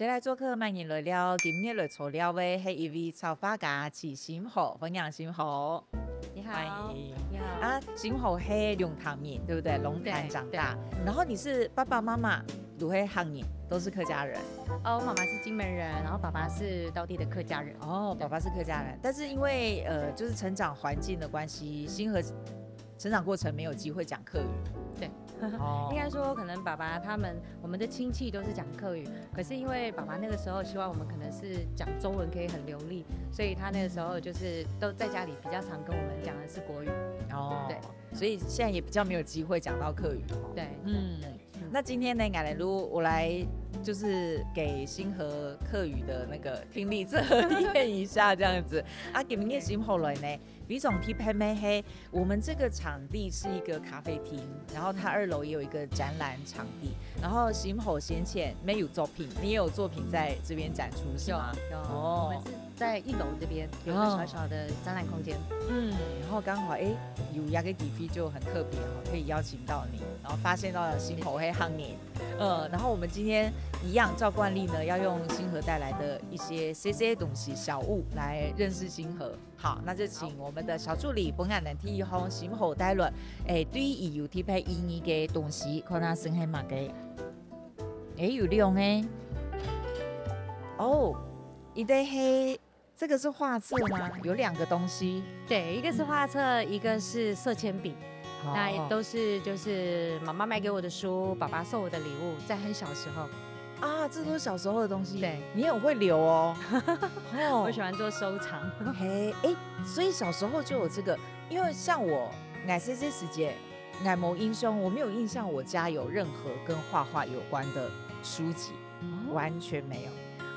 接来做客慢言来了，今日来做了的是一位草花家齐新豪，欢迎新豪。你好，欢迎你好啊，新豪是龙潭面，对不对？龙潭长大，然后你是爸爸妈妈如何行业都是客家人。哦，我妈妈是金门人，然后爸爸是当地的客家人。哦，爸爸是客家人，但是因为就是成长环境的关系，新和成长过程没有机会讲客语。对，哦应该说可能爸爸我们的亲戚都是讲客语，可是因为爸爸那个时候希望我们可能是讲中文可以很流利，所以他那个时候就是都在家里比较常跟我们讲的是国语。哦，对，所以现在也比较没有机会讲到客语。对，那今天呢，我来就是给新和客语的那个听力测验一下，这样子啊，给明天新后来呢，比种 T P M 黑，我们这个场地是一个咖啡厅，然后它2楼也有一个展览场地，然后新后先前没有作品，你也有作品在这边展出是吗？有，哦我们是在1楼这边有一个小小的展览空间。然后刚好有一个地方就很特别可以邀请到你，然后发现到了新河黑行业，然后我们今天一样照惯例呢，要用新河带来的一些东西小物来认识新河。好，那就请我们的小助理本岸能替一红新河带来，对于有特别意义的东西，看他生黑马嘅，有用诶，哦，一对黑。这个是画册吗？有2个东西，对，一个是画册，一个是色铅笔。那也都是就是妈妈买给我的书，爸爸送我的礼物，在很小时候啊，这都是小时候的东西。对，你很会留哦。我喜欢做收藏。嘿，所以小时候就有这个，因为像我奶这些时间，奶某英雄，我没有印象我家有任何跟画画有关的书籍，完全没有。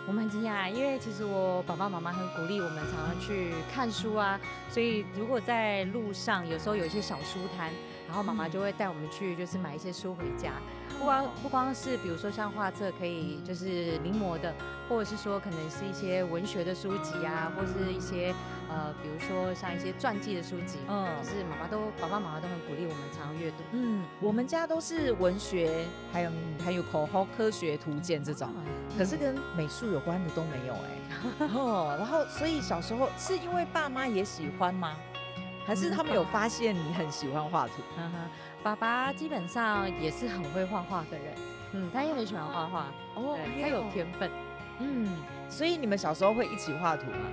我们很惊讶，因为其实我爸爸妈妈很鼓励我们常常去看书啊，所以如果在路上有时候有一些小书摊，然后妈妈就会带我们去，就是买一些书回家。不光是比如说像画册可以就是临摹的，或者是说可能是一些文学的书籍啊，或是一些比如说像一些传记的书籍，就是爸爸妈妈都很鼓励我们常常阅读。我们家都是文学，还有口号科学图鉴这种，可是跟美术有关的都没有然后所以小时候是因为爸妈也喜欢吗？还是他们有发现你很喜欢画图？爸爸基本上也是很会画画的人，他也很喜欢画画，他有天分，所以你们小时候会一起画图吗？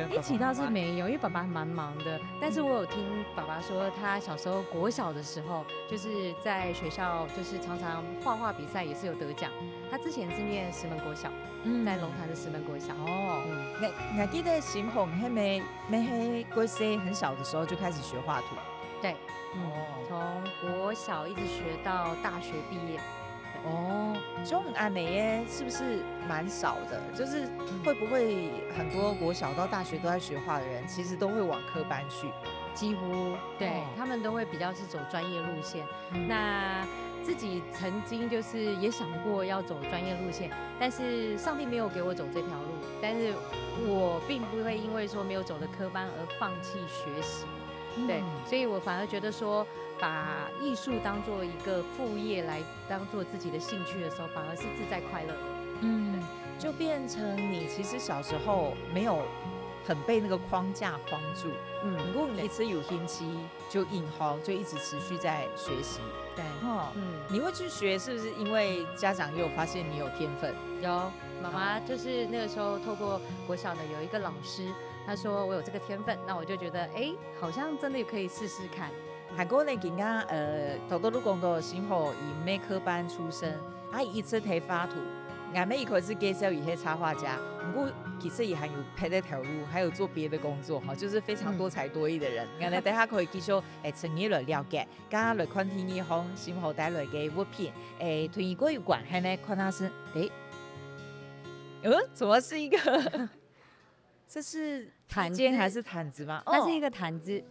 一起倒是没有，因为爸爸蛮忙的。但是我有听爸爸说，他小时候国小的时候，就是在学校就是常常画画比赛也是有得奖。他之前是念石门国小，在龙潭的石门国小。我记得新红没国小很小的时候就开始学画图。对，从国小一直学到大学毕业。中安美耶是不是蛮少的？就是会不会很多国小到大学都在学画的人，其实都会往科班去？几乎对，他们都会比较是走专业路线。那自己曾经就是也想过要走专业路线，但是上帝没有给我走这条路。但是我并不会因为说没有走的科班而放弃学习。对，所以我反而觉得说，把艺术当做一个副业来当做自己的兴趣的时候，反而是自在快乐的。就变成你其实小时候没有很被那个框架框住，不过你一直有兴趣就硬夯，就一直持续在学习。对，你会去学，是不是因为家长也有发现你有天分？有，妈妈就是那个时候透过国小的有一个老师。他说我有这个天分，那我就觉得好像真的可以试试看。韩国呢，今家头多路工作新后以美科班出身，一次提画图，俺们一开始介绍一些插画家，不过其实也还有拍这条路，还有做别的工作就是非常多才多艺的人。俺们大家可以继续从你来了解，加来看天一红新后带来的物品，推一个有关，还呢看他是怎么是一个？这是毯肩还是毯子吗？它是一个毯子。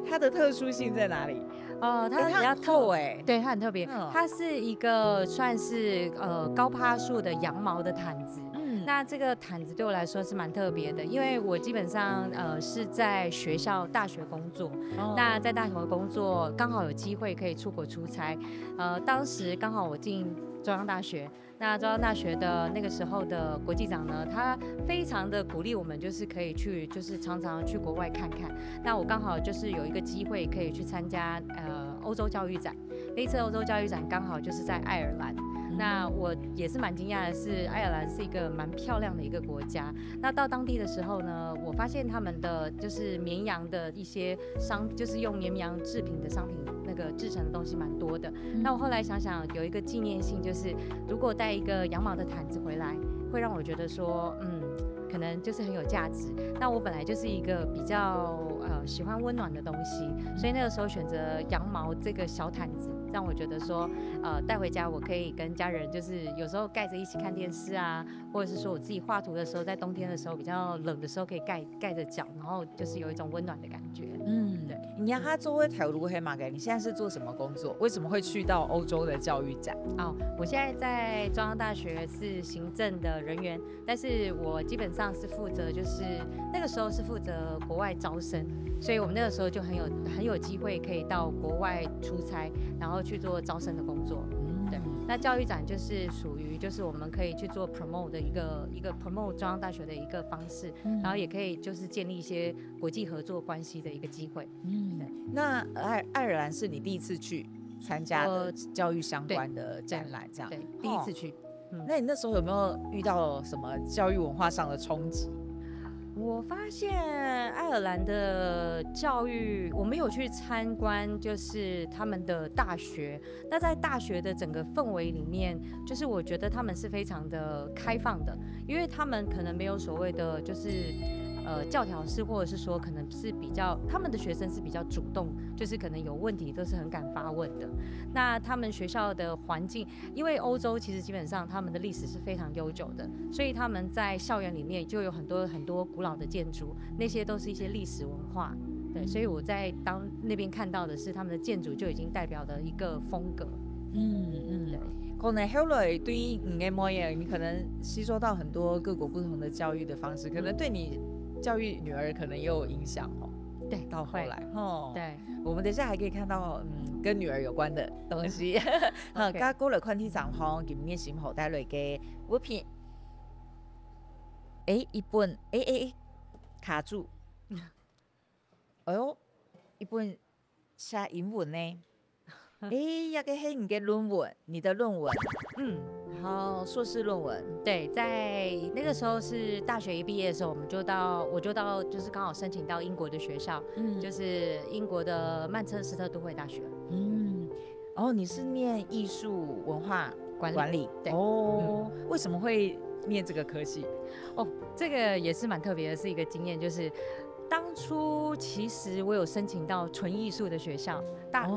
它的特殊性在哪里？它比较透对，它很特别。它是一个算是高趴树的羊毛的毯子。那这个毯子对我来说是蛮特别的，因为我基本上是在学校大学工作，那在大学工作刚好有机会可以出国出差，当时刚好我进中央大学。那中央大学的那个时候的国际长呢，他非常的鼓励我们，就是可以去，就是常常去国外看看。那我刚好就是有一个机会可以去参加欧洲教育展，那一次欧洲教育展刚好就是在爱尔兰。那我也是蛮惊讶的是，爱尔兰是一个蛮漂亮的一个国家。那到当地的时候呢，我发现他们的就是绵羊的一些就是用绵羊制品的商品那个制成的东西蛮多的。那我后来想想，有一个纪念性，就是如果带一个羊毛的毯子回来，会让我觉得说，可能就是很有价值。那我本来就是一个比较喜欢温暖的东西，所以那个时候选择羊毛这个小毯子，让我觉得说，带回家我可以跟家人就是有时候盖着一起看电视啊，或者是说我自己画图的时候，在冬天的时候比较冷的时候可以盖着脚，然后就是有一种温暖的感觉。对。你让他做条路黑马给你现在是做什么工作？为什么会去到欧洲的教育展？我现在在中央大学是行政的人员，但是我基本上是负责，就是那个时候是负责国外招生，所以我们那个时候就很有机会可以到国外出差，然后去做招生的工作。对，那教育展就是属于就是我们可以去做 promote 的一个 promote 中央大学的一个方式，然后也可以就是建立一些国际合作关系的一个机会。对。那爱尔兰是你第一次去参加的教育相关的展览，这样？对，第一次去。那你那时候有没有遇到什么教育文化上的冲击？我发现爱尔兰的教育，我没有去参观，就是他们的大学。那在大学的整个氛围里面，就是我觉得他们是非常的开放的，因为他们可能没有所谓的就是教条式，或者是说可能是比较他们的学生是比较主动，就是可能有问题都是很敢发问的。那他们学校的环境，因为欧洲其实基本上他们的历史是非常悠久的，所以他们在校园里面就有很多古老的建筑，那些都是一些历史文化。对，所以我在那边看到的是他们的建筑就已经代表了一个风格。对。可能后来对于你的模样，你可能吸收到很多各国不同的教育的方式，可能对你教育女儿可能也有影响哦。对，到后来对，我们等一下还可以看到跟女儿有关的东西。加過來看啲狀況，今年先好帶來嘅物品。一本卡住。哎呦，一本寫英文呢。一個係你嘅論文，你的論文。然后硕士论文。对，在那个时候是大学一毕业的时候，我就到就是刚好申请到英国的学校，就是英国的曼彻斯特都会大学。你是念艺术文化管理？对。为什么会念这个科系？这个也是蛮特别的，是一个经验，就是当初其实我有申请到纯艺术的学校，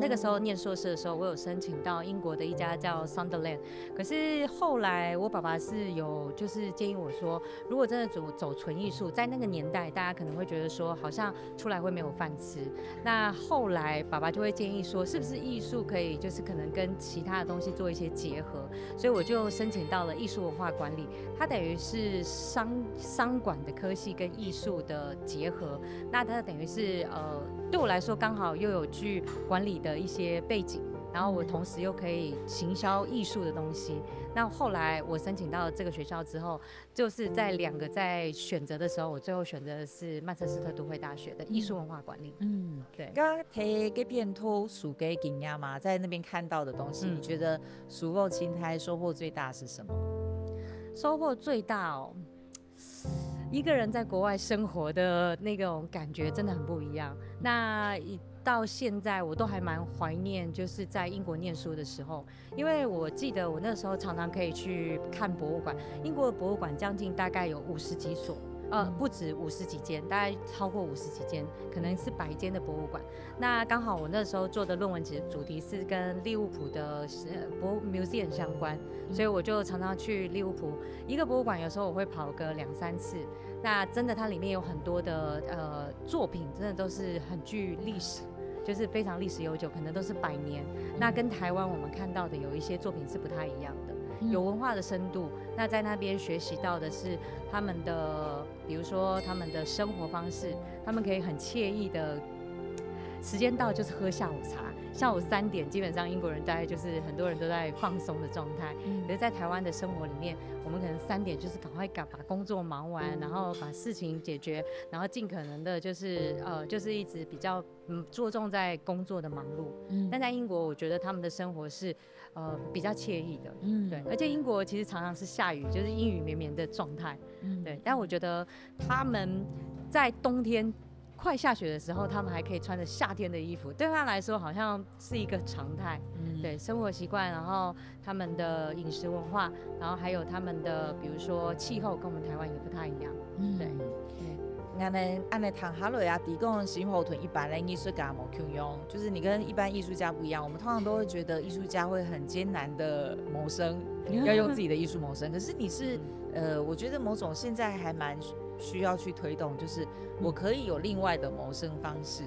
那个时候念硕士的时候，我有申请到英国的一家叫 Sunderland。可是后来我爸爸是有就是建议我说，如果真的走纯艺术，在那个年代，大家可能会觉得说好像出来会没有饭吃。那后来爸爸就会建议说，是不是艺术可以就是可能跟其他的东西做一些结合，所以我就申请到了艺术文化管理，它等于是商管的科系跟艺术的结合。那它等于是对我来说刚好又有具管理的一些背景，然后我同时又可以行销艺术的东西。那后来我申请到这个学校之后，就是在2个在选择的时候，我最后选择的是曼彻斯特都会大学的艺术文化管理。对。刚刚提给片头数给经验嘛，在那边看到的东西，你觉得属后青苔收获最大是什么？收获最大一个人在国外生活的那种感觉真的很不一样。那到现在我都还蛮怀念，就是在英国念书的时候，因为我记得我那时候常常可以去看博物馆，英国的博物馆将近大概有50几所。不止50几间，大概超过50几间，可能是100间的博物馆。那刚好我那时候做的论文主题是跟利物浦的museum 相关，所以我就常常去利物浦一个博物馆，有时候我会跑个2、3次。那真的它里面有很多的作品，真的都是很具历史，就是非常历史悠久，可能都是100年。那跟台湾我们看到的有一些作品是不太一样的。有文化的深度。那在那边学习到的是他们的，比如说他们的生活方式，他们可以很惬意的，时间到就是喝下午茶。下午3点，基本上英国人大概就是很多人都在放松的状态。可是，在台湾的生活里面，我们可能3点就是赶快把工作忙完，然后把事情解决，然后尽可能的就是一直比较着重在工作的忙碌。但在英国，我觉得他们的生活是比较惬意的。对，而且英国其实常常是下雨，就是阴雨绵绵的状态。对，但我觉得他们在冬天快下雪的时候，他们还可以穿着夏天的衣服，对他来说好像是一个常态。对，生活习惯，然后他们的饮食文化，然后还有他们的比如说气候，跟我们台湾也不太一样。对。按你谈下来啊，提供新后屯一般的艺术家没穷用，就是你跟一般艺术家不一样，我们通常都会觉得艺术家会很艰难的谋生，要用自己的艺术谋生。可是你是我觉得某种现在还蛮需要去推动，就是我可以有另外的谋生方式，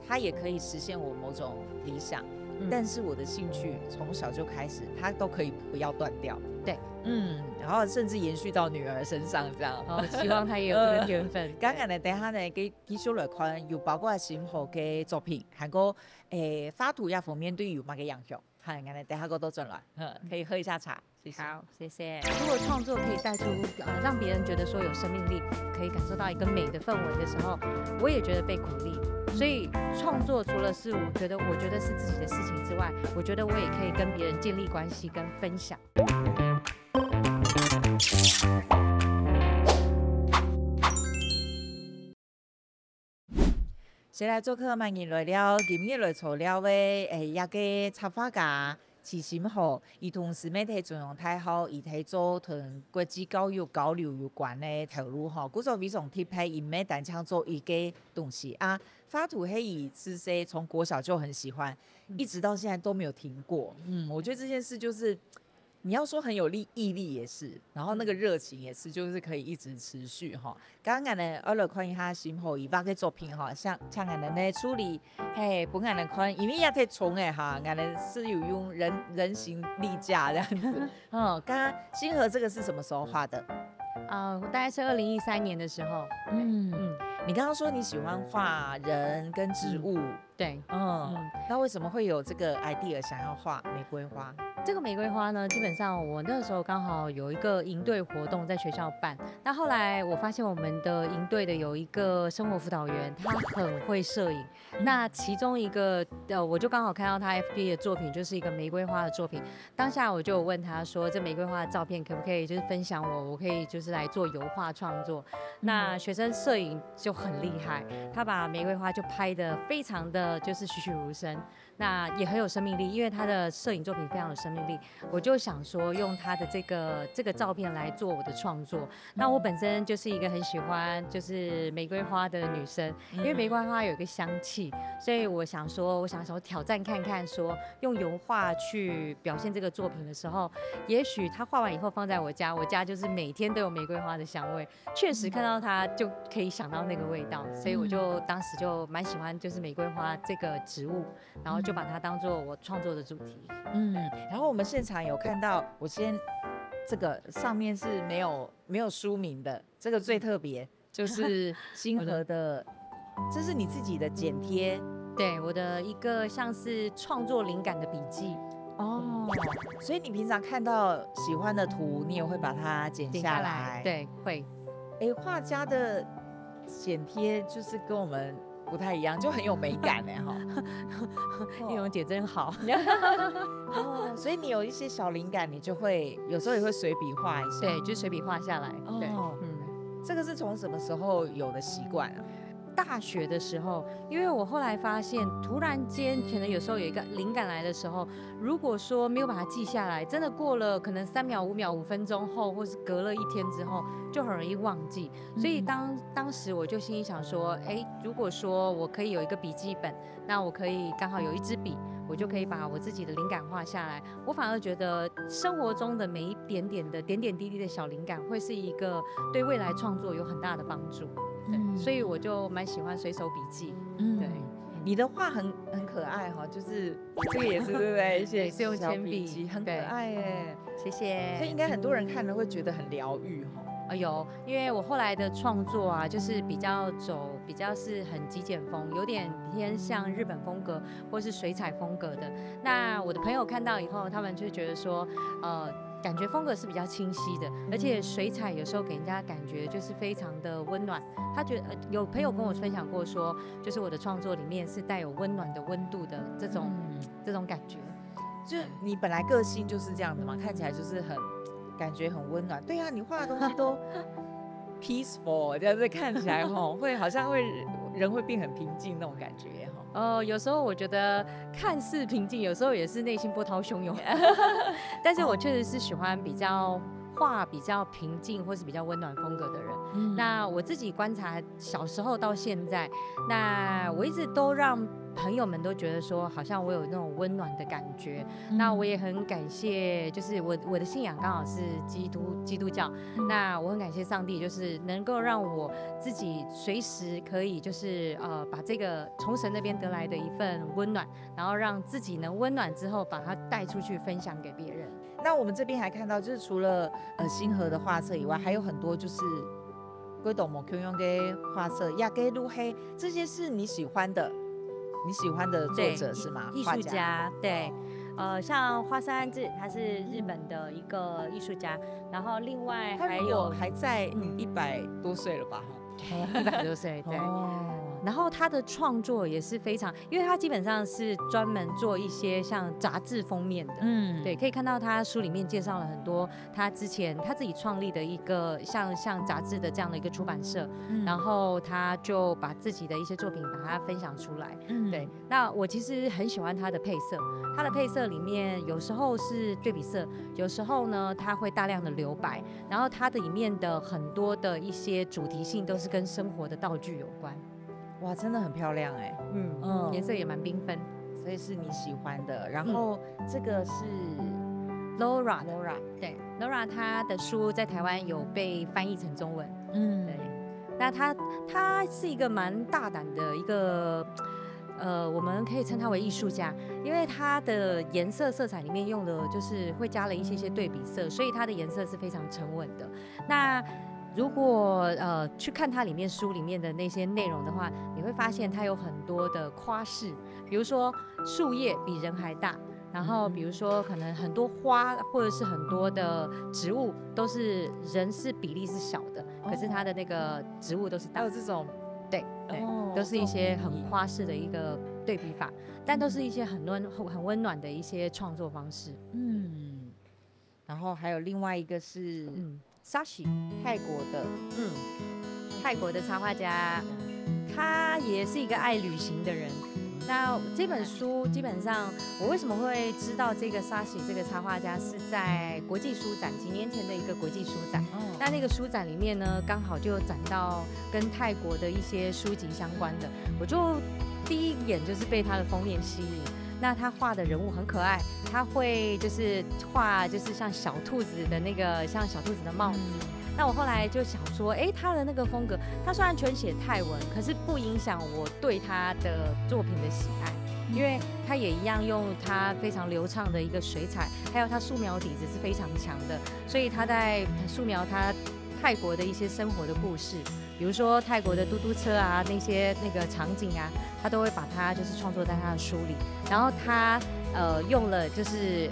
它也可以实现我某种理想，但是我的兴趣从小就开始，它都可以不要断掉。对，然后甚至延续到女儿身上这样。希望她也有这个天分。刚刚呢，等下呢，给继续来看，有包括新后嘅作品，还有发图也封面对有乜嘅影响。好，我们等下个都转来，可以喝一下茶。好，谢谢。如果创作可以带出让别人觉得说有生命力，可以感受到一个美的氛围的时候，我也觉得被鼓励。所以创作除了是我觉得是自己的事情之外，我觉得我也可以跟别人建立关系跟分享。先来做客慢言来了，今日来做了的一个插画家齐心豪，伊同时媒体作用太好，伊提做同国际教育交流有关的投入吼，故作非常贴拍，伊没单枪做一个东西啊。发图黑以是谁从国小就很喜欢，一直到现在都没有停过。我觉得这件事就是你要说很有毅力也是，然后那个热情也是，就是可以一直持续哈。刚刚呢，我来看一下新后伊把个作品哈，像俺们的处理，不俺们看，因为也太重哎哈，俺们是有用人形立架这样子。刚刚星河这个是什么时候画的？大概是2013年的时候。你刚刚说你喜欢画人跟植物，对，那为什么会有这个 idea 想要画玫瑰花？这个玫瑰花呢，基本上我那时候刚好有一个营队活动在学校办，那后来我发现我们的营队的有一个生活辅导员，他很会摄影，那其中一个我就刚好看到他 FB 的作品，就是一个玫瑰花的作品，当下我就有问他说，这玫瑰花的照片可不可以就是分享我可以就是来做油画创作。那学生摄影就很厉害，他把玫瑰花就拍得非常的就是栩栩如生，那也很有生命力，因为他的摄影作品非常有生命力。我就想说用他的这个照片来做我的创作。那我本身就是一个很喜欢就是玫瑰花的女生，因为玫瑰花有一个香气，所以我想说挑战看看，说用油画去表现这个作品的时候，也许他画完以后放在我家就是每天都有玫瑰花的香味，确实看到它就可以想到那个味道，所以我就当时就蛮喜欢就是玫瑰花这个植物，然后就把它当做我创作的主题。然后我们现场有看到，我先这个上面是没有书名的，这个最特别，就是星河的，这是你自己的剪贴，对，我的一个像是创作灵感的笔记。所以你平常看到喜欢的图，你也会把它剪下来？对，会。画家的剪贴就是跟我们不太一样，就很有美感哎哈。丽蓉姐真好。所以你有一些小灵感，你就会有时候也会随笔画一下。对，就随笔画下来。对，这个是从什么时候有的习惯啊？大学的时候，因为我后来发现，突然间可能有时候有一个灵感来的时候，如果说没有把它记下来，真的过了可能3秒、5秒、5分钟后，或是隔了1天之后，就很容易忘记。所以当时我就心里想说，如果说我可以有一个笔记本，那我可以刚好有一支笔，我就可以把我自己的灵感画下来。我反而觉得生活中的每一点点滴滴的小灵感，会是一个对未来创作有很大的帮助。所以我就蛮喜欢随手笔记。对，你的画很可爱哈，就是这个也是对不对？一些是用小铅笔笔很可对爱耶。谢谢。所以应该很多人看了会觉得很疗愈哈。有，因为我后来的创作啊，就是比较是很极简风，有点偏向日本风格或是水彩风格的。那我的朋友看到以后，他们就觉得说，感觉风格是比较清晰的，而且水彩有时候给人家感觉就是非常的温暖。他觉得有朋友跟我分享过说，就是我的创作里面是带有温暖的温度的这种感觉。就你本来个性就是这样子嘛，看起来就是感觉很温暖。对啊，你画的东西都 peaceful， 这样子看起来会好像人会变很平静那种感觉有时候我觉得看似平静，有时候也是内心波涛汹涌。但是我确实是喜欢画比较平静或是比较温暖风格的人。那我自己观察小时候到现在，那我一直都让朋友们都觉得说，好像我有那种温暖的感觉。那我也很感谢，就是我的信仰刚好是基督教。那我很感谢上帝，就是能够让我自己随时可以就是把这个从神那边得来的一份温暖，然后让自己能温暖之后，把它带出去分享给别人。那我们这边还看到，就是除了星河的画册以外，还有很多就是龟斗某 Q 用的画册，亚给路黑，这些是你喜欢的作者是吗？艺术家，对。像花山治，他是日本的一个艺术家，然后另外还在100多岁了吧？100多岁，对。然后他的创作也是非常，因为他基本上是专门做一些像杂志封面的，对，可以看到他书里面介绍了很多他之前他自己创立的一个像杂志的这样的一个出版社，然后他就把自己的一些作品把它分享出来，对。那我其实很喜欢他的配色，他的配色里面有时候是对比色，有时候呢他会大量的留白，然后它的里面的很多的一些主题性都是跟生活的道具有关。哇，真的很漂亮哎，颜色也蛮缤纷，所以是你喜欢的。然后这个是 Laura， 对 ，Laura 她的书在台湾有被翻译成中文，对。那她是一个蛮大胆的一个，我们可以称她为艺术家，因为她的颜色色彩里面用的就是会加了一些对比色，所以她的颜色是非常沉稳的。那如果去看它里面书里面的那些内容的话，你会发现它有很多的夸饰，比如说树叶比人还大，然后比如说可能很多花或者是很多的植物都是人是比例是小的，可是它的那个植物都是大的。还有这种对，都是一些很夸饰的一个对比法，但都是一些很温暖的一些创作方式。然后还有另外一个是沙喜，泰国的，泰国的插画家，他也是一个爱旅行的人。那这本书基本上，我为什么会知道这个沙喜这个插画家是在国际书展几年前的一个国际书展。那个书展里面呢，刚好就有展到跟泰国的一些书籍相关的，我就第一眼就是被他的封面吸引。那他画的人物很可爱，他会就是画就是像小兔子的那个像小兔子的帽子。那我后来就想说，他的那个风格，他虽然全写泰文，可是不影响我对他的作品的喜爱，因为他也一样用他非常流畅的一个水彩，还有他素描底子是非常强的，所以他在素描他泰国的一些生活的故事，比如说泰国的嘟嘟车啊，那个场景啊，他都会把它就是创作在他的书里。然后他用了就是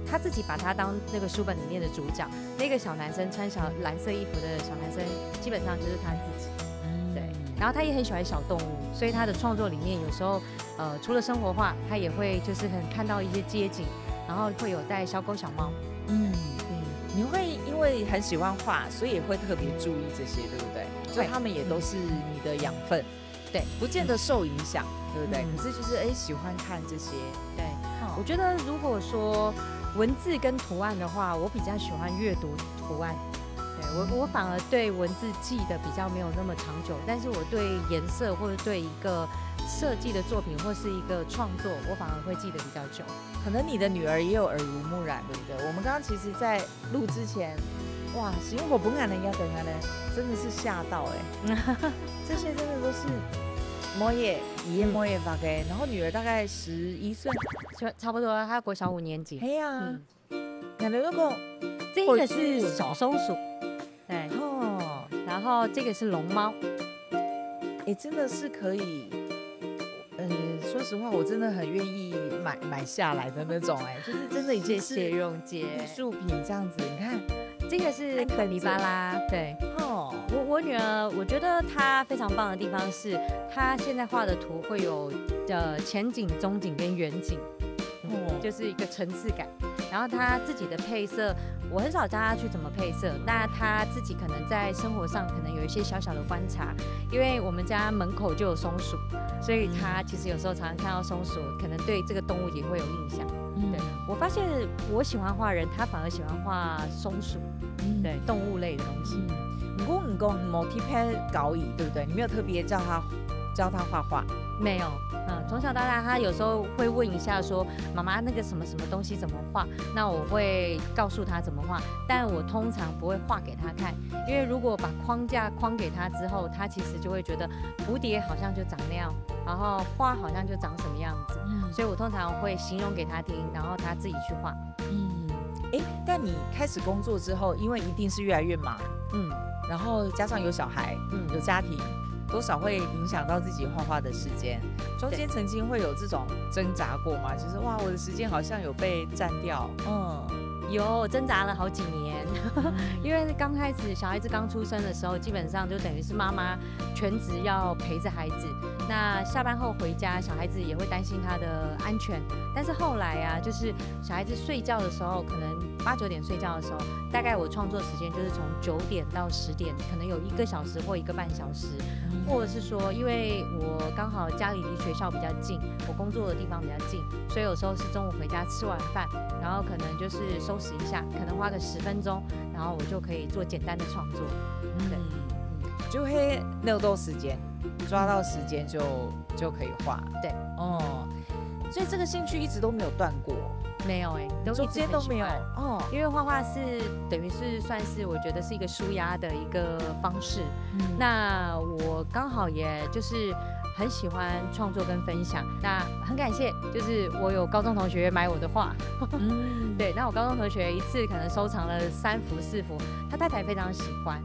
他自己把他当那个书本里面的主角，那个小男生穿蓝色衣服的小男生，基本上就是他自己。对。然后他也很喜欢小动物，所以他的创作里面有时候除了生活化，他也会就是看到一些街景，然后会有带小狗小猫。你会因为很喜欢画，所以也会特别注意这些，对不对？就他们也都是你的养分，对，不见得受影响，对不对？可是就是喜欢看这些，对。我觉得如果说文字跟图案的话，我比较喜欢阅读图案。对我反而对文字记得比较没有那么长久，但是我对颜色或者对一个设计的作品或是一个创作，我反而会记得比较久。可能你的女儿也有耳濡目染，对不对？我们刚刚其实在录之前，哇，因为我不敢人家等他呢，真的是吓到这些真的都是摩耶，爷摩耶发给，然后女儿大概11岁，差不多，她国小5年级。哎呀，两个如果这个是小松鼠，对，哦，然后这个是龙猫，哎，真的是可以。说实话，我真的很愿意买下来的那种，哎，就是真的已经是谢谢蓉姐。艺术品这样子。你看，这个是卡皮巴拉，对，哦，我女儿，我觉得她非常棒的地方是，她现在画的图会有前景、中景跟远景，就是一个层次感。然后她自己的配色，我很少教她去怎么配色，那她自己可能在生活上可能有一些小小的观察，因为我们家门口就有松鼠，所以她其实有时候常常看到松鼠，可能对这个动物也会有印象。对，我发现我喜欢画人，她反而喜欢画松鼠，对，动物类的东西。你讲 multi-pad 搞椅，对不对？你没有特别教他画画？没有，从小到大，他有时候会问一下说，妈妈那个什么什么东西怎么画？那我会告诉他怎么画，但我通常不会画给他看，因为如果把框架框给他之后，他其实就会觉得蝴蝶好像就长那样，然后花好像就长什么样子，所以我通常会形容给他听，然后他自己去画。但你开始工作之后，因为一定是越来越忙，然后加上有小孩，有家庭，多少会影响到自己画画的时间。中间曾经会有这种挣扎过吗？就是哇，我的时间好像有被占掉。有挣扎了好几年，因为刚开始小孩子刚出生的时候，基本上就等于是妈妈全职要陪着孩子。那下班后回家，小孩子也会担心他的安全。但是后来啊，就是小孩子睡觉的时候，可能8、9点睡觉的时候，大概我创作时间就是从9点到10点，可能有1个小时或1个半小时，或者是说，因为我刚好家里离学校比较近，我工作的地方比较近，所以有时候是中午回家吃完饭，然后可能就是收拾一下，可能花个10分钟，然后我就可以做简单的创作。就会溜到时间，抓到时间就可以画。对，所以这个兴趣一直都没有断过。没有中间都没有因为画画是等于是算是我觉得是一个抒压的一个方式。那我刚好也就是很喜欢创作跟分享，那很感谢，就是我有高中同学买我的画，对，那我高中同学一次可能收藏了3幅4幅，他太太非常喜欢。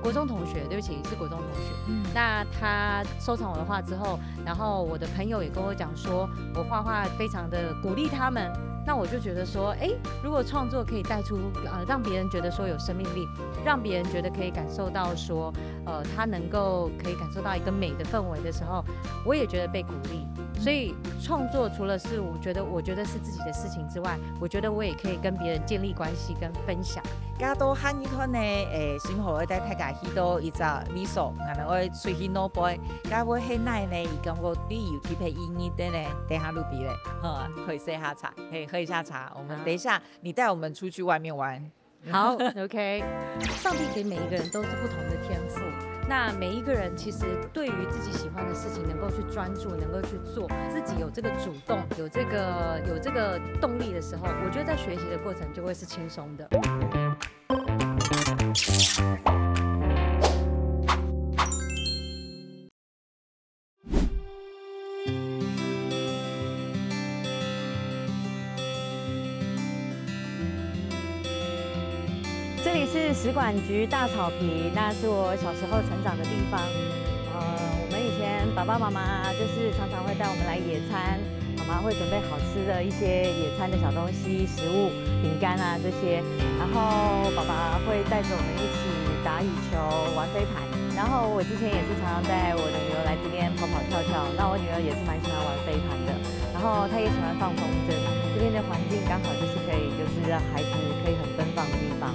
国中同学，对不起，是国中同学。那他收藏我的画之后，然后我的朋友也跟我讲说，我画画非常的鼓励他们。那我就觉得说，如果创作可以带出让别人觉得说有生命力，让别人觉得可以感受到说，他能够可以感受到一个美的氛围的时候，我也觉得被鼓励。所以创作除了是我觉得是自己的事情之外，我觉得我也可以跟别人建立关系跟分享。加多汉一团呢，新河我带大家去到一只美术，可能我出去弄杯，加我很耐呢，伊感觉你有去配音乐的呢，等下录笔嘞，可以喝下茶，可以喝一下茶。我们等一下，你带我们出去外面玩。好，OK。上帝给每一个人都是不同的天赋，那每一个人其实对于自己喜欢的事情能够去专注，能够去做，自己有这个主动，有这个动力的时候，我觉得在学习的过程就会是轻松的。这里是食管局大草皮，那是我小时候成长的地方。我们以前爸爸妈妈就是常常会带我们来野餐，妈妈会准备好吃的一些野餐的小东西、食物、饼干啊这些，然后爸爸会带着我们一起打羽球、玩飞盘。然后我之前也是常常带我的女儿来这边跑跑跳跳，那我女儿也是蛮喜欢玩飞盘的，然后她也喜欢放风筝。这边的环境刚好就是可以，就是让孩子可以很奔放的地方。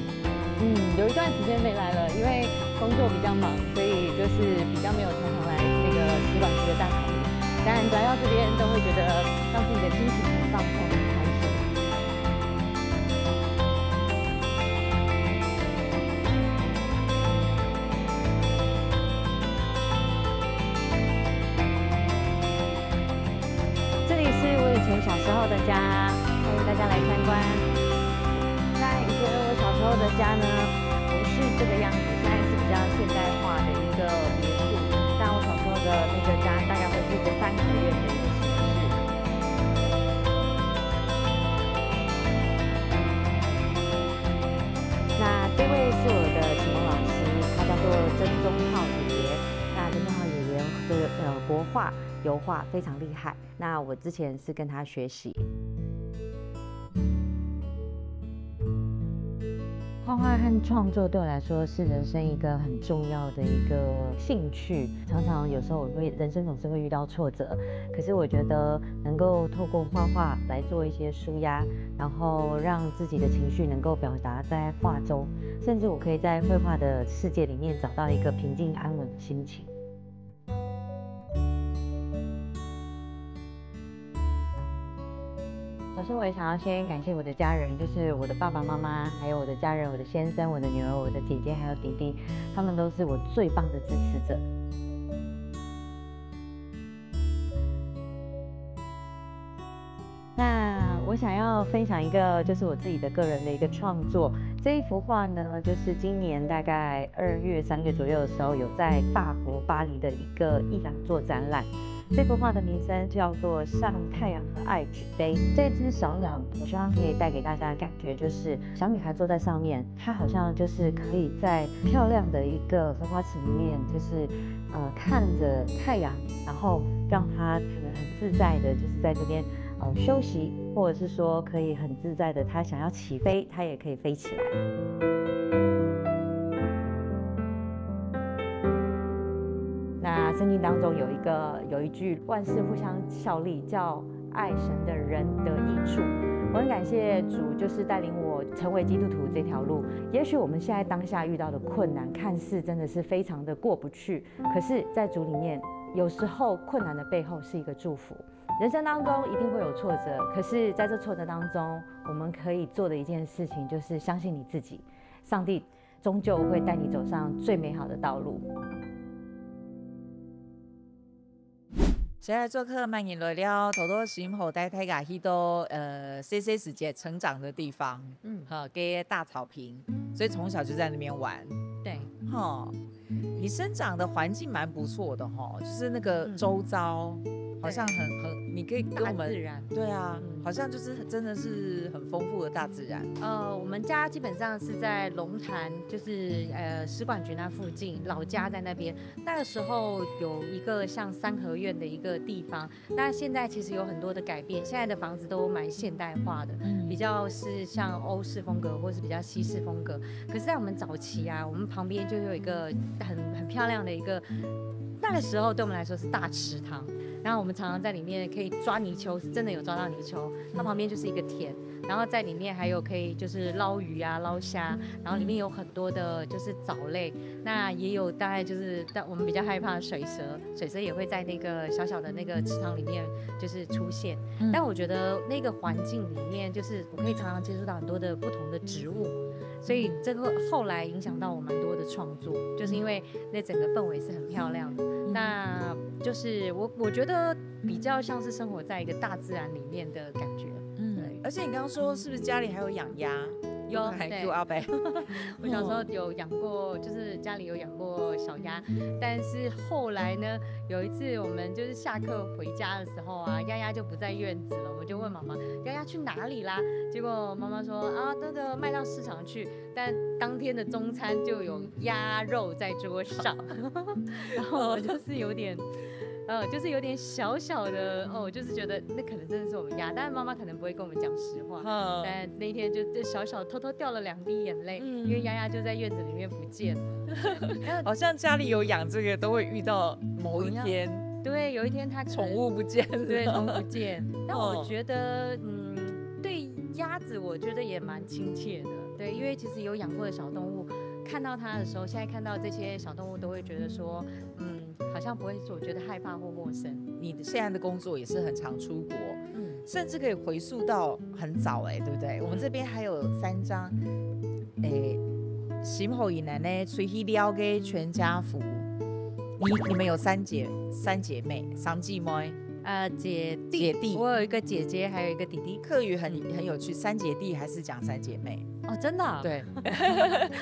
有一段时间没来了，因为工作比较忙，所以就是比较没有常常来那个食管局的大草坪。当然来到这边都会觉得让自己的心情很放松、很开心。这里是我以前小时候的家，欢迎大家来参观。在以前我小时候的家呢，不是这个样子，现在是比较现代化的一个别墅。但我小时候的那个家大概会画油画非常厉害，那我之前是跟他学习。画画和创作对我来说是人生一个很重要的一个兴趣。常常有时候人生总是会遇到挫折，可是我觉得能够透过画画来做一些抒压，然后让自己的情绪能够表达在画中，甚至我可以在绘画的世界里面找到一个平静安稳的心情。首先，我也想要先感谢我的家人，就是我的爸爸妈妈，还有我的家人，我的先生、我的女儿、我的姐姐，还有弟弟，他们都是我最棒的支持者。那我想要分享一个，就是我自己的个人的一个创作。这一幅画呢，就是今年大概2月、3月左右的时候，有在法国巴黎的一个艺廊做展览。这幅画的名称叫做《向太阳和爱举杯》。这只小鸟，我希望可以带给大家的感觉就是小女孩坐在上面，她好像就是可以在漂亮的一个荷花池里面，就是看着太阳，然后让她可能很自在的，就是在这边休息，或者是说可以很自在的，她想要起飞，她也可以飞起来。那圣经当中有一句万事互相效力，叫爱神的人得益处。我很感谢主，就是带领我成为基督徒这条路。也许我们现在当下遇到的困难，看似真的是非常的过不去，可是，在主里面，有时候困难的背后是一个祝福。人生当中一定会有挫折，可是在这挫折当中，我们可以做的一件事情就是相信你自己，上帝终究会带你走上最美好的道路。谁来做客？慢饮聊聊，头多心口带大家去到CC 时节成长的地方，给大草坪，所以从小就在那边玩。对，你生长的环境蛮不错的就是那个周遭。好像很，你可以跟我们大自然，对啊，好像就是真的是很丰富的大自然。我们家基本上是在龙潭，就是使馆局那附近，老家在那边。那个时候有一个像三合院的一个地方，那现在其实有很多的改变，现在的房子都蛮现代化的，比较是像欧式风格或是比较西式风格。可是，在我们早期啊，我们旁边就有一个很漂亮的一个，那个时候对我们来说是大池塘。然后我们常常在里面可以抓泥鳅，是真的有抓到泥鳅。它旁边就是一个田，然后在里面还有可以就是捞鱼啊、捞虾，然后里面有很多的就是藻类，那也有大概就是我们比较害怕的水蛇，水蛇也会在那个小小的那个池塘里面就是出现。但我觉得那个环境里面，就是我可以常常接触到很多的不同的植物。所以这个后来影响到我蛮多的创作，就是因为那整个氛围是很漂亮的。那就是我觉得比较像是生活在一个大自然里面的感觉。对。而且你刚刚说是不是家里还有养鸭？有，对，阿伯。我小时候有养过，就是家里有养过小鸭，但是后来呢，有一次我们就是下课回家的时候啊，丫丫就不在院子了，我们就问妈妈，丫丫去哪里啦？结果妈妈说啊，那个卖到市场去，但当天的中餐就有鸭肉在桌上，然后我就是有点。就是有点小小的就是觉得那可能真的是我们鸭，但是妈妈可能不会跟我们讲实话。但那一天就小小偷偷掉了2滴眼泪，因为丫丫就在院子里面不见了。好像家里有养这个都会遇到某一天，对，有一天它宠物不见了，对，宠物不见。但我觉得，对鸭子，我觉得也蛮亲切的，对，因为其实有养过的小动物，看到它的时候，现在看到这些小动物都会觉得说，好像不会说我觉得害怕或陌生。你现在的工作也是很常出国，甚至可以回溯到很早对不对？我们这边还有3张，心后以南呢，随去了解全家福。你们有三姐妹，三姐妹。姐弟，我有一个姐姐，还有一个弟弟。客语很有趣，三姐弟还是讲三姐妹？哦，真的、啊？对，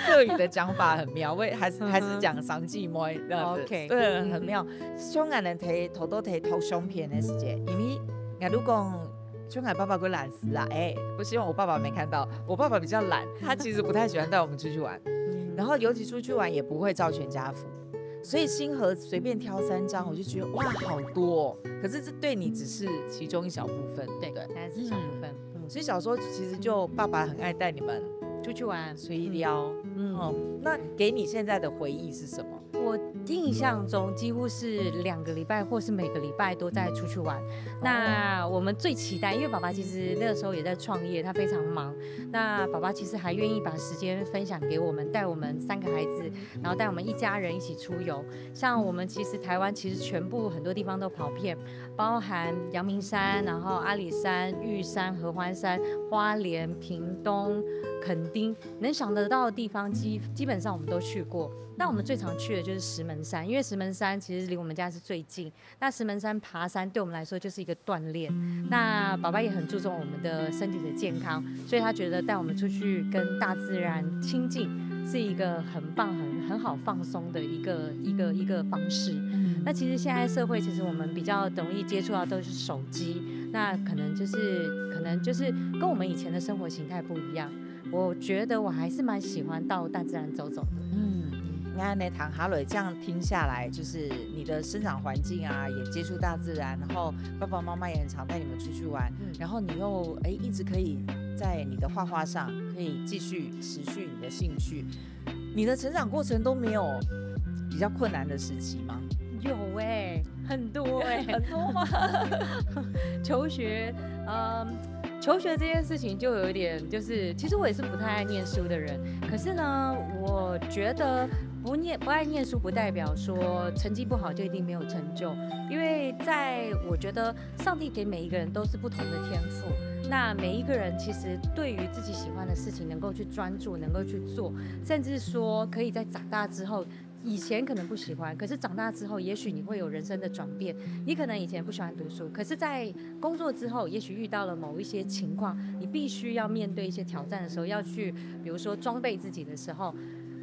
客语的讲法很妙，还是讲三姐妹这样子。OK， 对，很妙。香港人偷偷偷相片的时间，因为我如讲香港爸爸会懒死啦，不希望我爸爸没看到。我爸爸比较懒，他其实不太喜欢带我们出去玩，然后尤其出去玩也不会照全家福。所以星河随便挑3张，我就觉得哇好多、可是这对你只是其中一小部分，对不对？但是小部分。所以小时候其实就爸爸很爱带你们出去玩，随意撩。那给你现在的回忆是什么？我印象中几乎是2个礼拜，或是每个礼拜都在出去玩。那我们最期待，因为爸爸其实那个时候也在创业，他非常忙。那爸爸其实还愿意把时间分享给我们，带我们3个孩子，然后带我们一家人一起出游。像我们其实台湾其实全部很多地方都跑遍，包含阳明山，然后阿里山、玉山、合欢山、花莲、屏东、垦丁，能想得到的地方基本上我们都去过。那我们最常去的就是石门山，因为石门山其实离我们家是最近。那石门山爬山对我们来说就是一个锻炼。那爸爸也很注重我们的身体的健康，所以他觉得带我们出去跟大自然亲近是一个很棒、很好放松的一个方式。那其实现在社会，其实我们比较容易接触到都是手机，那可能就是跟我们以前的生活形态不一样。我觉得我还是蛮喜欢到大自然走走的。你看那唐哈蕊这样听下来，就是你的生长环境啊，也接触大自然，然后爸爸妈妈也很常带你们出去玩，然后你又一直可以在你的画画上可以继续持续你的兴趣。你的成长过程都没有比较困难的时期吗？有很多很多吗？求学这件事情就有一点，就是其实我也是不太爱念书的人，可是呢，我觉得不爱念书不代表说成绩不好就一定没有成就，因为我觉得上帝给每一个人都是不同的天赋，那每一个人其实对于自己喜欢的事情能够去专注，能够去做，甚至说可以在长大之后。以前可能不喜欢，可是长大之后，也许你会有人生的转变。你可能以前不喜欢读书，可是在工作之后，也许遇到了某一些情况，你必须要面对一些挑战的时候，要去，比如说装备自己的时候，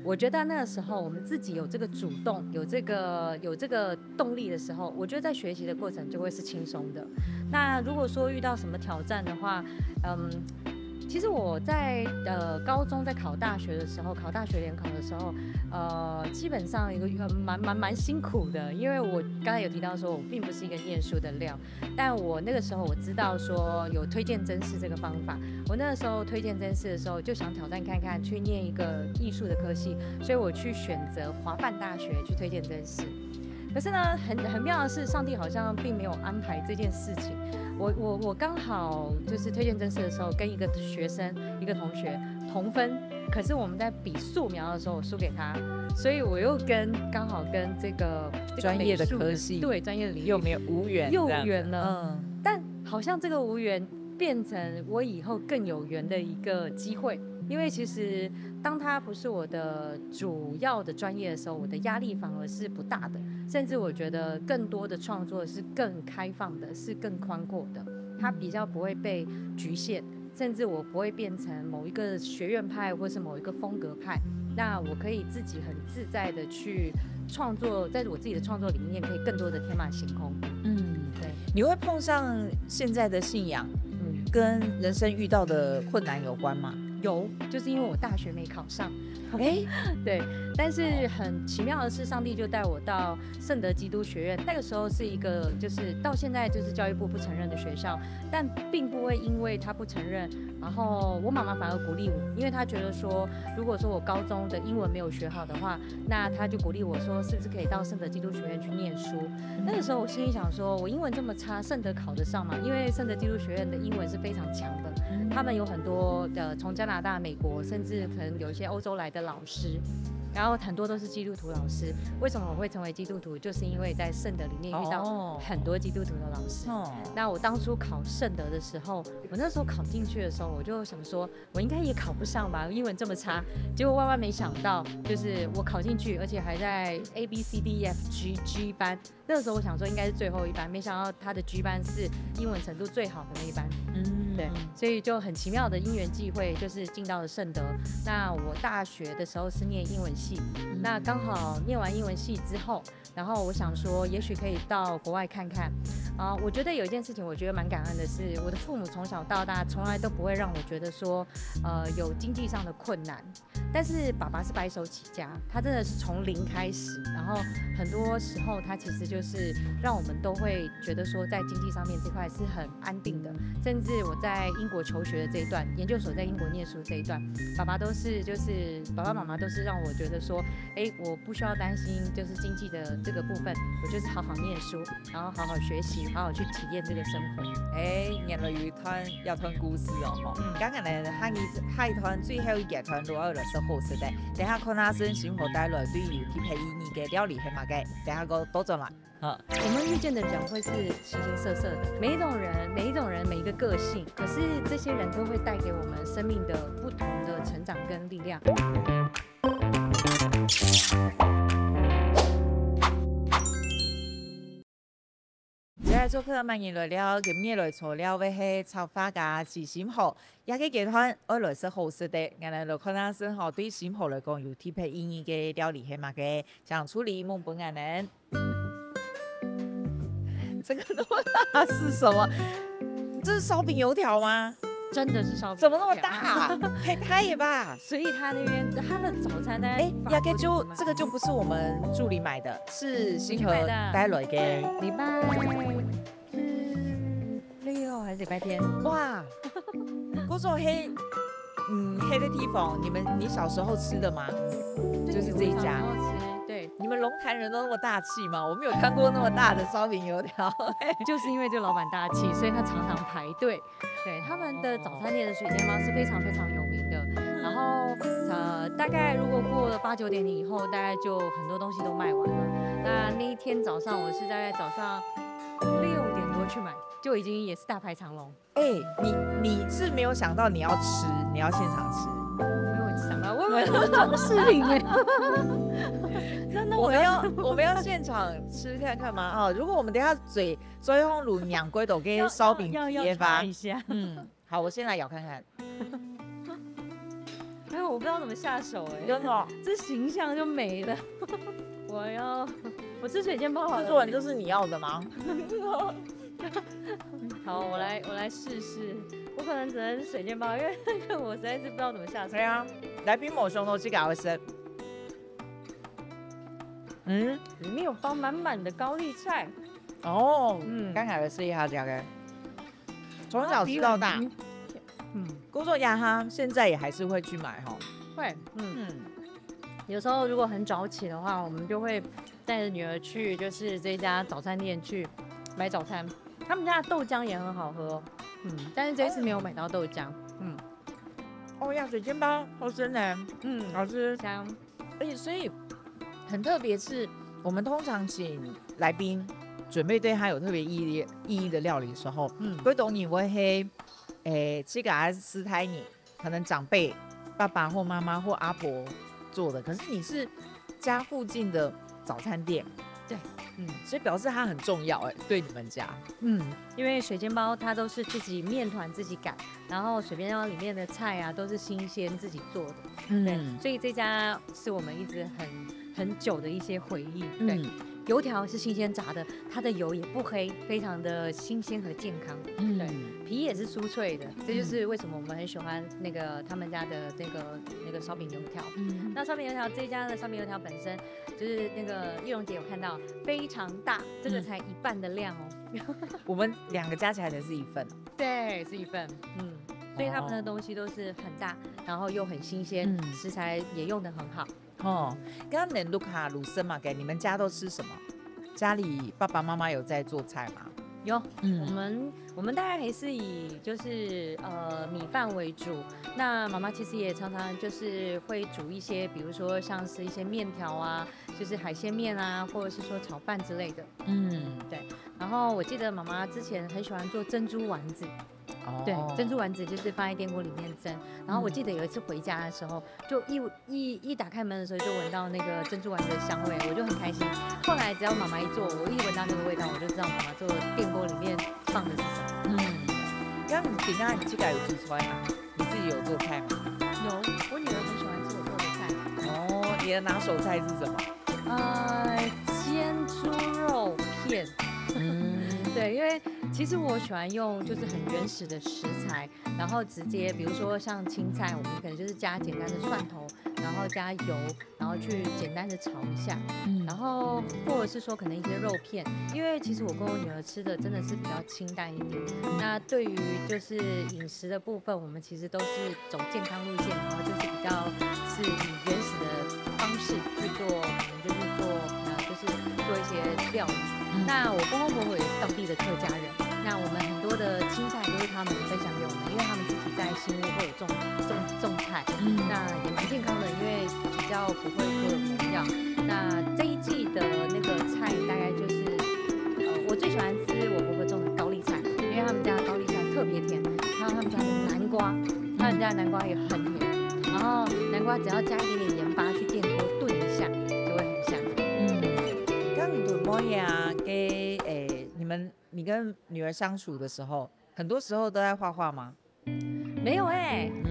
我觉得那个时候我们自己有这个主动，有这个动力的时候，我觉得在学习的过程就会是轻松的。那如果说遇到什么挑战的话，其实我在高中在考大学的时候，考大学联考的时候，基本上一个蛮辛苦的，因为我刚才有提到说我并不是一个念书的料，但我那个时候我知道说有推荐甄试这个方法，我那个时候推荐甄试的时候就想挑战看看去念一个艺术的科系，所以我去选择华范大学去推荐甄试。可是呢，很妙的是，上帝好像并没有安排这件事情。我刚好就是推荐甄试的时候，跟一个同学同分，可是我们在比素描的时候，我输给他，所以我又刚好跟这个专业的科系，对专业的领域又没有无缘，又缘了。但好像这个无缘变成我以后更有缘的一个机会。因为其实当它不是我的主要的专业的时候，我的压力反而是不大的，甚至我觉得更多的创作是更开放的，是更宽阔的，它比较不会被局限，甚至我不会变成某一个学院派或是某一个风格派，那我可以自己很自在的去创作，在我自己的创作里面可以更多的天马行空。对，你会碰上现在的信仰，跟人生遇到的困难有关吗？有，就是因为我大学没考上，对，但是很奇妙的是，上帝就带我到圣德基督学院，那个时候是一个就是到现在就是教育部不承认的学校，但并不会因为他不承认，然后我妈妈反而鼓励我，因为他觉得说，如果说我高中的英文没有学好的话，那他就鼓励我说，是不是可以到圣德基督学院去念书？那个时候我心里想说，我英文这么差，圣德考得上吗？因为圣德基督学院的英文是非常强的，他们有很多从加拿大、美国，甚至可能有一些欧洲来的老师，然后很多都是基督徒老师。为什么我会成为基督徒？就是因为在圣德里面遇到很多基督徒的老师。那我当初考圣德的时候，我那时候考进去的时候，我就想说，我应该也考不上吧，英文这么差。结果万万没想到，就是我考进去，而且还在 ABCDEFG 班。那个时候我想说应该是最后一班，没想到他的 G 班是英文程度最好的那一班。对，所以就很奇妙的因缘际会，就是进到了圣德。那我大学的时候是念英文系。系，那刚好念完英文系之后，然后我想说，也许可以到国外看看。我觉得有一件事情，我觉得蛮感恩的是，我的父母从小到大从来都不会让我觉得说，有经济上的困难。但是爸爸是白手起家，他真的是从零开始，然后很多时候他其实就是让我们都会觉得说，在经济上面这块是很安定的。甚至我在英国求学的这一段，研究所在英国念书这一段，爸爸妈妈都是让我觉得说，我不需要担心就是经济的这个部分，我就是好好念书，然后好好学习，好好去体验这个生活。原來有一團故事哦，剛剛呢下一團最後一團如果就係好食的，等下看下先先學帶來對有啲配意義嘅料理係乜嘅，等下個多咗啦。我們遇見的人會是形形色色的，每一種人，每一個個性，可是這些人都會帶給我們生命的不同的成長跟力量。接來做客萬年來了，今年來做了會係炒花甲是新河，也嘅集團我來是好食的，原來就可能是好對新河來講有特別意義嘅料理係乜嘅，像處理夢本人。這個那麼大是什麼？這是燒餅油條嗎？真的是燒餅，怎麼那麼大？太大也吧。所以他那邊他的早餐呢？亞嘅這個就不是我們助理買的，是新河帶來嘅。禮拜6還是禮拜天？哇，嗰種黑的地方，你小時候吃的嗎？就是這一家。對，你們龍潭人都那麼大氣嗎？我沒有看過那麼大的燒餅油條。就是因為這個老闆大氣，所以他常常排隊。對，他們的早餐店的水煎包是非常非常有名的。然後大概如果過了8、9點以後，大概就很多東西都賣完了。那一天早上我是大概早上6點多去買，就已經也是大排長龍。你是沒有想到你要吃，你要現場吃。沒有想到，我以為是裝飾品哎。真的，我們要現場吃看看嗎？如果我們等下嘴用滷釀龜斗跟燒餅貼吧。一下。好，我先來咬看看。我不知道怎麼下手真的，這形象就沒了。我吃水煎包好了。製作人就是你要的嗎？好，我來試試。我可能只能是水煎包，因為我實在是不知道怎麼下手。對啊，來賓某胸都去給我吃。裡面有包滿滿的高麗菜。剛才試一下這個，從小吃到大。工作呀哈，現在也還是會去買哈。會，有時候如果很早起的話，我們就會帶着女兒去，就是這家早餐店去買早餐。他們家的豆漿也很好喝，但是這次沒有買到豆漿。水煎包好鮮呢，好吃香。而且所以很特別，是我們通常請來賓準備對他有特別意義的料理的時候，會懂你會黑。這個還是師太你可能長輩爸爸或媽媽或阿婆做的，可是你是家附近的早餐店，對，所以表示它很重要對你們家，因為水煎包它都是自己麵團自己擀，然後水煎包裡面的菜啊都是新鮮自己做的，對，所以這家是我們一直很久的一些回憶，對。油條是新鮮炸的，它的油也不黑，非常的新鮮和健康。對，皮也是酥脆的，這就是為什麼我們很喜歡那個他們家的那個燒餅油條。那燒餅油條這家的燒餅油條本身就是那個玉蓉姐有看到非常大，這個才1半的量哦。我們兩個加起來才是1份。對，是1份。所以他們的東西都是很大，然後又很新鮮，食材也用得很好。剛剛能錄卡魯森嘛？給你們家都吃什麼？家裡爸爸媽媽有在做菜嗎？有，我們大概還是以就是米飯為主。那媽媽其實也常常就是會煮一些，比如說像是一些麵條啊，就是海鮮麵啊，或者是說炒飯之類的。對。然後我記得媽媽之前很喜歡做珍珠丸子。對，珍珠丸子就是放在電鍋裡面蒸。然後我記得有一次回家的時候，就一打開門的時候就聞到那個珍珠丸子的香味，我就很開心。後來只要媽媽一做，我一聞到那個味道，我就知道媽媽做電鍋裡面放的是什麼。剛剛你剛才你自己有煮出來嗎？你自己有做菜嗎？有，我女兒很喜歡吃我做的菜。你的拿手菜是什么？煎猪肉片。对，因为其实我喜欢用就是很原始的食材，然后直接比如说像青菜，我们可能就是加简单的蒜头，然后加油，然后去简单的炒一下，然后或者是说可能一些肉片，因为其实我跟我女儿吃的真的是比较清淡一点。那对于就是饮食的部分，我们其实都是走健康路线，然后就是比较是以原始的方式去做，可能就是做一些料理。那我公公婆婆也是当地的客家人，那我们很多的青菜都是他们分享给我们，因为他们自己在新屋会有种菜，那也蛮健康的，因为比较不会说有农药。那这一季的那个菜大概就是，我最喜欢吃我婆婆种的高丽菜，因为他们家的高丽菜特别甜，还有他们家的南瓜，他们家的南瓜也很甜，然后南瓜只要加一点点盐巴去电锅炖一下，就会很香。刚你炖么呀？你跟女儿相处的时候，很多时候都在画画吗？没有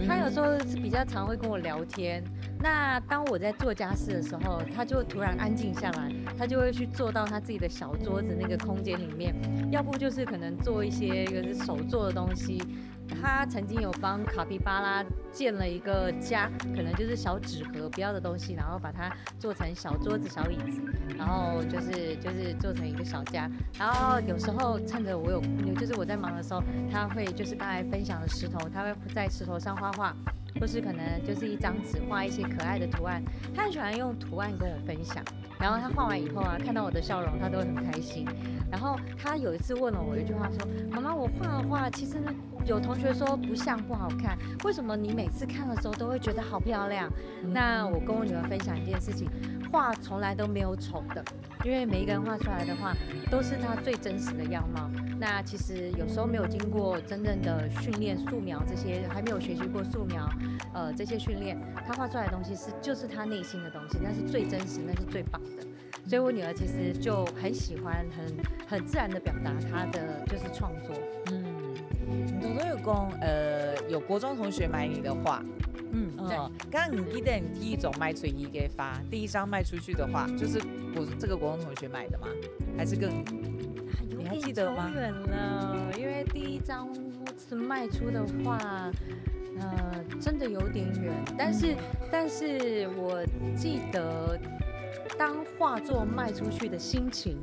她有时候是比较常会跟我聊天。那当我在做家事的时候，她就突然安静下来，她就会去坐到她自己的小桌子那个空间里面，要不就是可能做一些就是手做的东西。他曾经有帮卡皮巴拉建了一个家，可能就是小纸盒不要的东西，然后把它做成小桌子、小椅子，然后就是做成一个小家。然后有时候趁着就是我在忙的时候，他会就是刚才分享的石头，他会在石头上画画，或是可能就是一张纸画一些可爱的图案。他很喜欢用图案跟我分享，然后他画完以后啊，看到我的笑容，他都会很开心。然后他有一次问了我一句话说：“妈妈，我画的画其实呢，有同学说不像不好看，为什么你每次看的时候都会觉得好漂亮？”那我跟我女儿分享一件事情，画从来都没有丑的，因为每一个人画出来的画都是他最真实的样貌。那其实有时候没有经过真正的训练素描，这些还没有学习过素描，这些训练，他画出来的东西就是他内心的东西，那是最真实，那是最棒的。所以我女儿其实就很喜欢很自然的表达她的就是创作。你都有讲有国中同学买你的画。对。刚刚你记得你第一种卖出一给发，第一张卖出去的画，就是这个国中同学买的吗？还是更？你还记得吗？远了，因为第一张是卖出的话，真的有点远。但是我记得当画作卖出去的心情。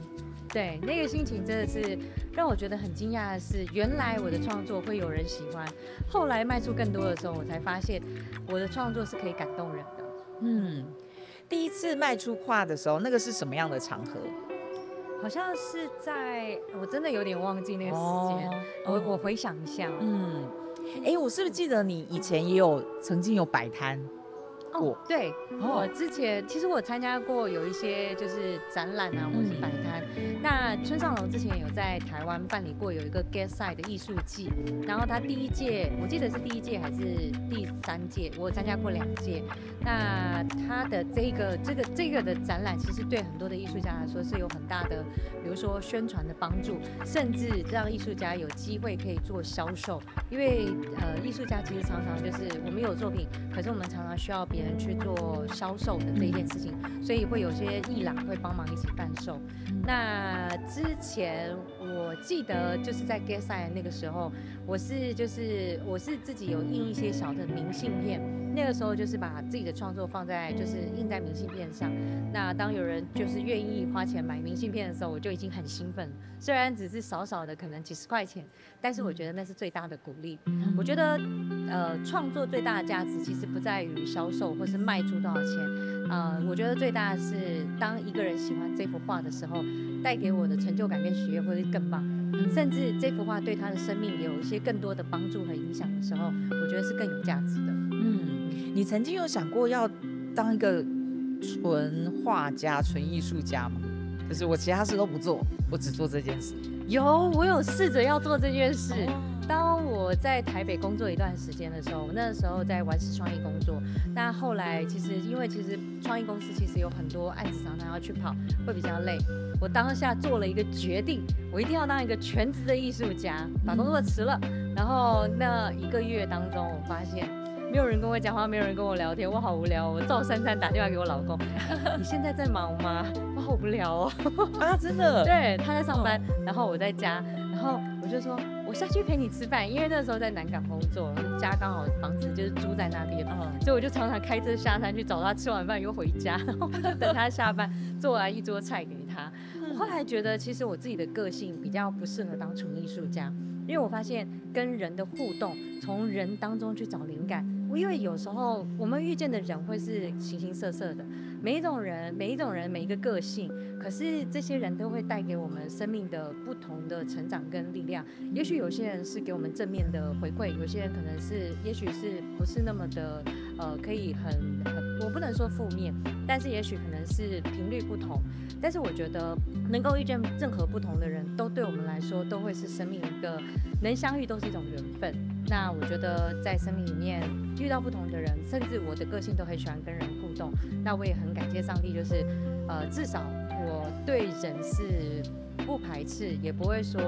对，那个心情真的是让我觉得很惊讶的是，原来我的创作会有人喜欢。后来卖出更多的时候，我才发现我的创作是可以感动人的。第一次卖出画的时候，那个是什么样的场合？好像是我真的有点忘记那个时间。我回想一下。我是不是记得你以前也曾经有摆摊？对，我之前其实我参加过有一些就是展览啊，或是摆摊。那村上隆之前有在台湾办理过有一个 Get Side 的艺术季，然后他第一届我记得是第一届还是第3届，我参加过2届。那他的这个的展览，其实对很多的艺术家来说是有很大的，比如说宣传的帮助，甚至让艺术家有机会可以做销售。因为艺术家其实常常就是我们有作品，可是我们常常需要别人去做销售的这一件事情，所以会有些艺廊会帮忙一起贩售。那之前我记得就是在 Get Side 那个时候，我是自己有印一些小的明信片，那个时候就是把自己的创作放在就是印在明信片上。那当有人就是愿意花钱买明信片的时候，我就已经很兴奋了。虽然只是少少的可能几10块钱，但是我觉得那是最大的鼓励。我觉得创作最大的价值其实不在于销售或是卖出多少钱，我觉得最大的是当一个人喜欢这幅画的时候，带给我的成就感跟喜悦会更棒。甚至这幅画对他的生命也有一些更多的帮助和影响的时候，我觉得是更有价值的。你曾经有想过要当一个纯画家、纯艺术家吗？就是我其他事都不做，我只做这件事。我有试着要做这件事。当我在台北工作一段时间的时候，我那时候在玩世创意工作。但后来因为创意公司其实有很多案子常常要去跑，会比较累。我当下做了一个决定，我一定要当一个全职的艺术家，把工作辞了。然后那1个月当中，我发现没有人跟我讲话，没有人跟我聊天，我好无聊。我照三餐打电话给我老公，你现在在忙吗？我好无聊哦。啊，真的？对，他在上班，然后我在家，然后我就说我下去陪你吃饭，因为那时候在南港工作，我们家刚好房子就是租在那边，所以我就常常开车下山去找他，吃完饭又回家，然后等他下班，做完一桌菜给他。我后来觉得，其实我自己的个性比较不适合当纯艺术家，因为我发现跟人的互动，从人当中去找灵感。因为有时候我们遇见的人会是形形色色的，每一种人，每一个个性，可是这些人都会带给我们生命的不同的成长跟力量。也许有些人是给我们正面的回馈，有些人可能是，也许是不是那么的可以很，我不能说负面，但是也许可能是频率不同。但是我觉得能够遇见任何不同的人，都对我们来说都会是生命一个能相遇，都是一种缘分。那我觉得在生命里面遇到不同的人，甚至我的个性都很喜欢跟人互动。那我也很感谢上帝，就是至少我对人是不排斥，也不会说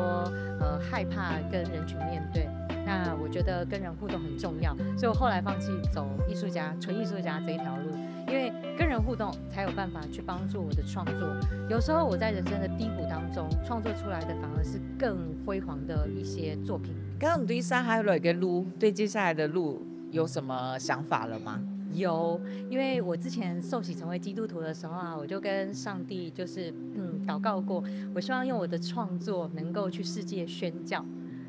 害怕跟人群面对。那我觉得跟人互动很重要，所以我后来放弃走艺术家、纯艺术家这一条路，因为跟人互动才有办法去帮助我的创作。有时候我在人生的低谷当中创作出来的，反而是更辉煌的一些作品。刚刚你对山海路跟路，对接下来的路有什么想法了吗？有，因为我之前受洗成为基督徒的时候啊，我就跟上帝就是祷告过，我希望用我的创作能够去世界宣教。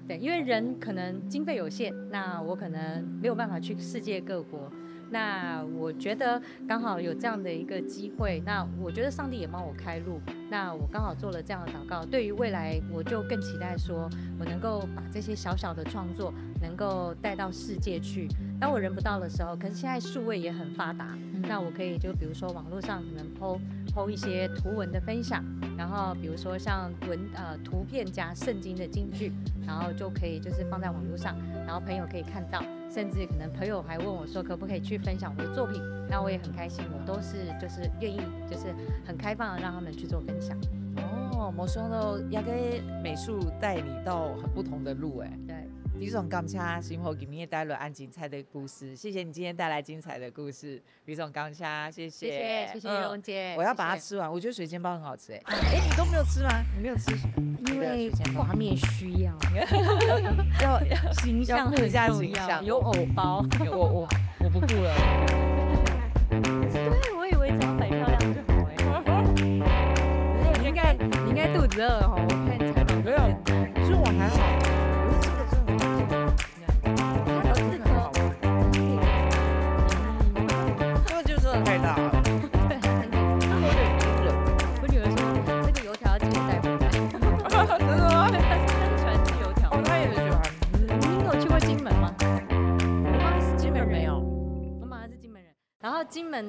对，因为人可能经费有限，那我可能没有办法去世界各国。那我觉得刚好有这样的一个机会，那我觉得上帝也帮我开路，那我刚好做了这样的祷告，对于未来我就更期待说我能够把这些小小的创作能够带到世界去。当我人不到的时候，可是现在数位也很发达，那我可以就比如说网络上可能 po 一些图文的分享，然后比如说像图片加圣经的金句，然后就可以就是放在网络上，然后朋友可以看到，甚至可能朋友还问我说可不可以去分享我的作品，那我也很开心，我都是就是愿意就是很开放的让他们去做分享。哦，没想到也给美术带你到很不同的路哎。对。李总，感谢新朋今天带来很精彩的故事，谢谢你今天带来精彩的故事，李总，感谢，谢谢，谢谢蓉姐，我要把它吃完，我觉得水煎包很好吃哎，你都没有吃吗？你没有吃，因为画面需要，要形象顾一下形象，有偶包，我不顾了。对，我以为只要摆漂亮就好哎，你应该肚子饿哦，我看你才没有，其实我还好。太大了，对，我有点惊人。我女儿说这个油条要记得带回来。真的吗？她很喜欢吃油条。哦，她也很喜欢。你有去过金门吗？我妈是金门没有，我妈是金门人，然后金门。